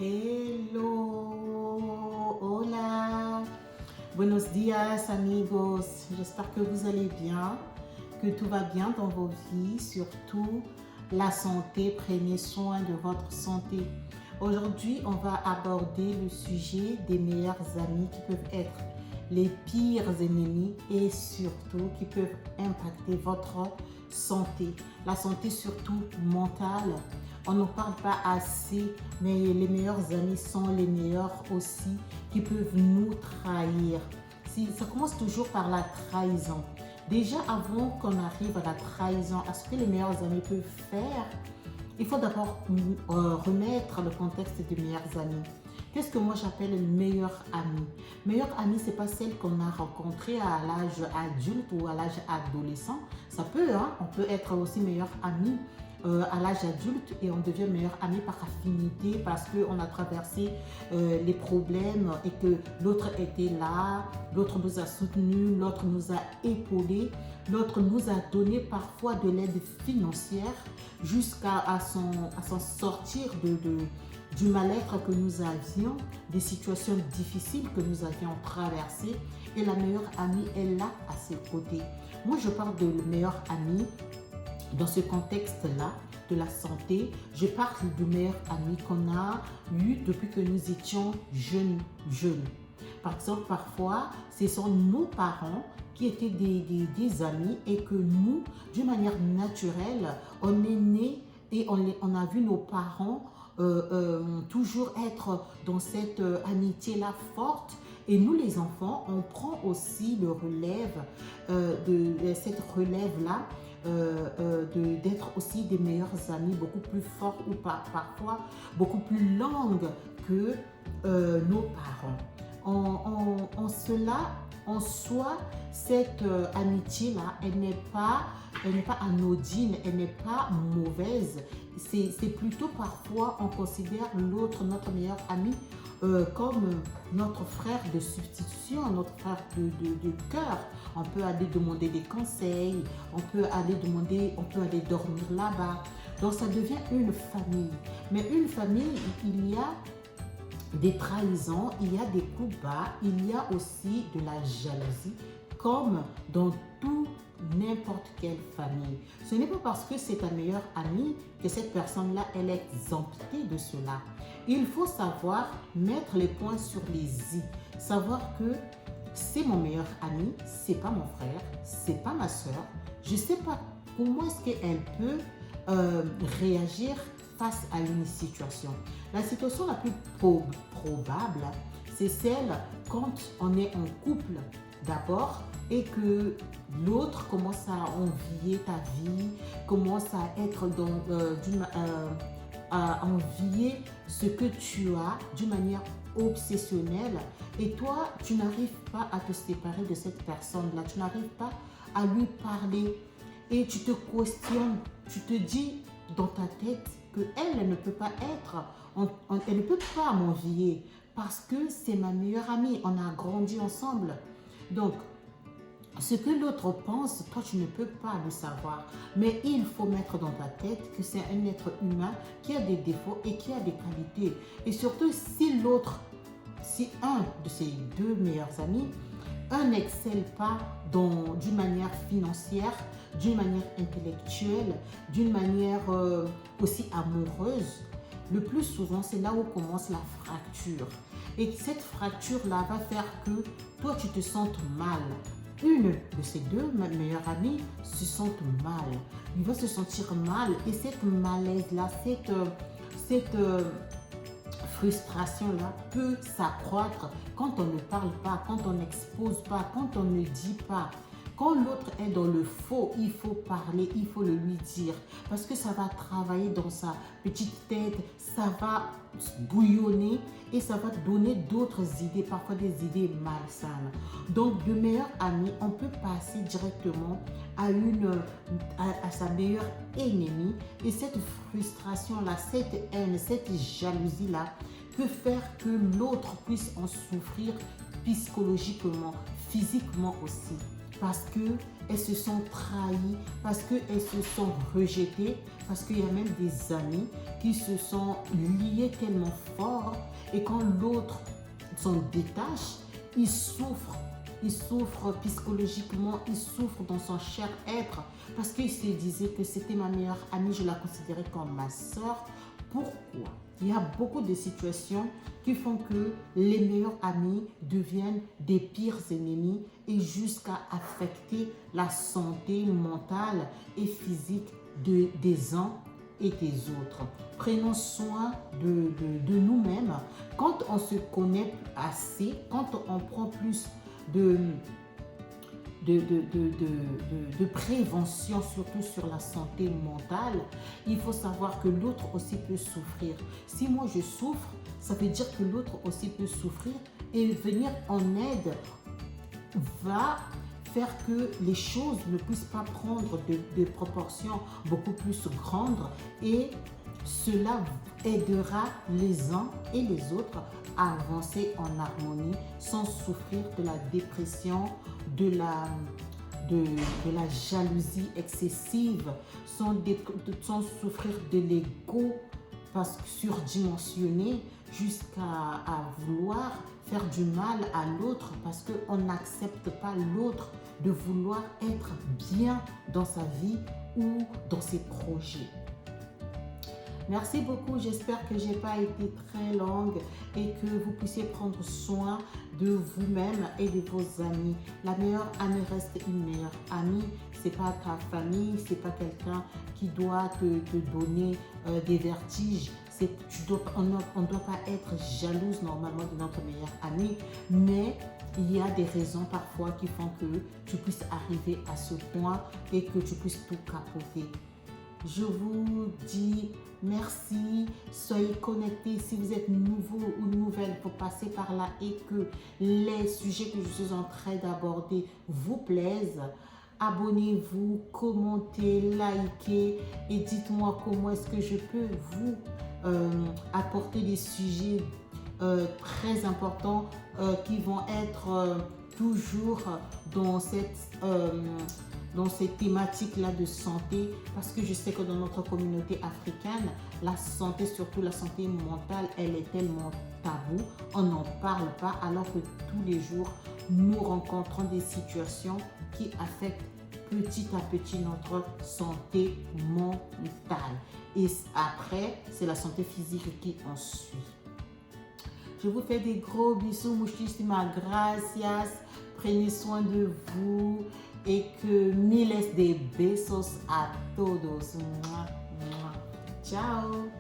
Hello, hola, buenos días amigos, j'espère que vous allez bien, que tout va bien dans vos vies, surtout la santé, prenez soin de votre santé. Aujourd'hui, on va aborder le sujet des meilleurs amis qui peuvent être les pires ennemis et surtout qui peuvent impacter votre santé. La santé surtout mentale. On n'en parle pas assez, mais les meilleurs amis sont les meilleurs aussi qui peuvent nous trahir. Ça commence toujours par la trahison. Déjà avant qu'on arrive à la trahison, à ce que les meilleurs amis peuvent faire, il faut d'abord remettre le contexte des meilleurs amis. Qu'est-ce que moi j'appelle une meilleure amie? Meilleure amie, ce n'est pas celle qu'on a rencontrée à l'âge adulte ou à l'âge adolescent. Ça peut, hein? On peut être aussi meilleure amie à l'âge adulte et on devient meilleur ami par affinité parce qu'on a traversé les problèmes et que l'autre était là, l'autre nous a soutenus, l'autre nous a épaulés, l'autre nous a donné parfois de l'aide financière jusqu'à s'en sortir du mal-être que nous avions, des situations difficiles que nous avions traversées et la meilleure amie est là à ses côtés. Moi je parle de meilleure amie dans ce contexte-là de la santé. Je parle du meilleur ami qu'on a eu depuis que nous étions jeunes. Par exemple, parfois, ce sont nos parents qui étaient des amis et que nous, d'une manière naturelle, on est né et on a vu nos parents toujours être dans cette amitié-là forte. Et nous, les enfants, on prend aussi le relève de cette relève-là d'être aussi des meilleurs amis, beaucoup plus forts ou parfois beaucoup plus longues que nos parents. En cela, en soi, cette amitié-là, elle n'est pas anodine, elle n'est pas mauvaise. C'est plutôt parfois, on considère l'autre, notre meilleur ami, comme notre frère de substitution, notre frère de cœur. On peut aller demander des conseils, on peut aller dormir là-bas. Donc ça devient une famille. Mais une famille, il y a des trahisons, il y a des coups bas, il y a aussi de la jalousie, comme dans tout n'importe quelle famille. Ce n'est pas parce que c'est un meilleur ami que cette personne-là, elle est exemptée de cela. Il faut savoir mettre les points sur les i, savoir que c'est mon meilleur ami, c'est pas mon frère, c'est pas ma soeur. Je sais pas comment est-ce qu'elle peut réagir face à une situation. La situation la plus probable, c'est celle quand on est en couple d'abord et que l'autre commence à envier ta vie, commence à être à envier ce que tu as d'une manière obsessionnelle et toi, tu n'arrives pas à te séparer de cette personne-là, tu n'arrives pas à lui parler et tu te questionnes, tu te dis dans ta tête qu'elle ne peut pas être, elle ne peut pas m'envier parce que c'est ma meilleure amie, on a grandi ensemble. Donc, ce que l'autre pense, toi tu ne peux pas le savoir. Mais il faut mettre dans ta tête que c'est un être humain qui a des défauts et qui a des qualités. Et surtout si un de ses deux meilleurs amis, un n'excelle pas d'une manière financière, d'une manière intellectuelle, d'une manière aussi amoureuse, le plus souvent c'est là où commence la fracture. Et cette fracture-là va faire que toi tu te sentes mal. Une de ces deux meilleures amies se sent mal. Il va se sentir mal et cette malaise-là, cette frustration-là peut s'accroître quand on ne parle pas, quand on n'expose pas, quand on ne dit pas. Quand l'autre est dans le faux, il faut parler, il faut le lui dire. Parce que ça va travailler dans sa petite tête, ça va bouillonner et ça va donner d'autres idées, parfois des idées malsaines. Donc, de meilleurs amis, on peut passer directement à sa meilleure ennemie. Et cette frustration-là, cette haine, cette jalousie-là peut faire que l'autre puisse en souffrir psychologiquement, physiquement aussi. Parce elles se sont trahies, parce qu'elles se sont rejetées, parce qu'il y a même des amis qui se sont liés tellement fort et quand l'autre s'en détache, il souffre. Il souffre psychologiquement, il souffre dans son cher être parce qu'il se disait que c'était ma meilleure amie, je la considérais comme ma soeur. Pourquoi? Il y a beaucoup de situations qui font que les meilleurs amis deviennent des pires ennemis et jusqu'à affecter la santé mentale et physique des uns et des autres. Prenons soin de nous-mêmes. Quand on se connaît assez, quand on prend plus de prévention, surtout sur la santé mentale, il faut savoir que l'autre aussi peut souffrir. Si moi je souffre, ça veut dire que l'autre aussi peut souffrir et venir en aide va faire que les choses ne puissent pas prendre de proportions beaucoup plus grandes et cela aidera les uns et les autres à avancer en harmonie sans souffrir de la dépression, de la jalousie excessive, sans souffrir de l'ego surdimensionné jusqu'à vouloir faire du mal à l'autre parce qu'on n'accepte pas l'autre de vouloir être bien dans sa vie ou dans ses projets. Merci beaucoup, j'espère que je n'ai pas été très longue et que vous puissiez prendre soin de vous-même et de vos amis. La meilleure amie reste une meilleure amie. Ce n'est pas ta famille, ce n'est pas quelqu'un qui doit te donner des vertiges. On ne doit pas être jalouse normalement de notre meilleure amie, mais il y a des raisons parfois qui font que tu puisses arriver à ce point et que tu puisses tout capoter. Je vous dis merci, soyez connectés. Si vous êtes nouveau ou nouvelle pour passer par là et que les sujets que je suis en train d'aborder vous plaisent, abonnez-vous, commentez, likez et dites-moi comment est-ce que je peux vous apporter des sujets très importants qui vont être toujours dans cette thématique-là de santé, parce que je sais que dans notre communauté africaine, la santé, surtout la santé mentale, elle est tellement taboue, on n'en parle pas, alors que tous les jours, nous rencontrons des situations qui affectent petit à petit notre santé mentale. Et après, c'est la santé physique qui en suit. Je vous fais des gros bisous, muchísimas gracias. Prenez soin de vous et que miles de besos a todos. Ciao.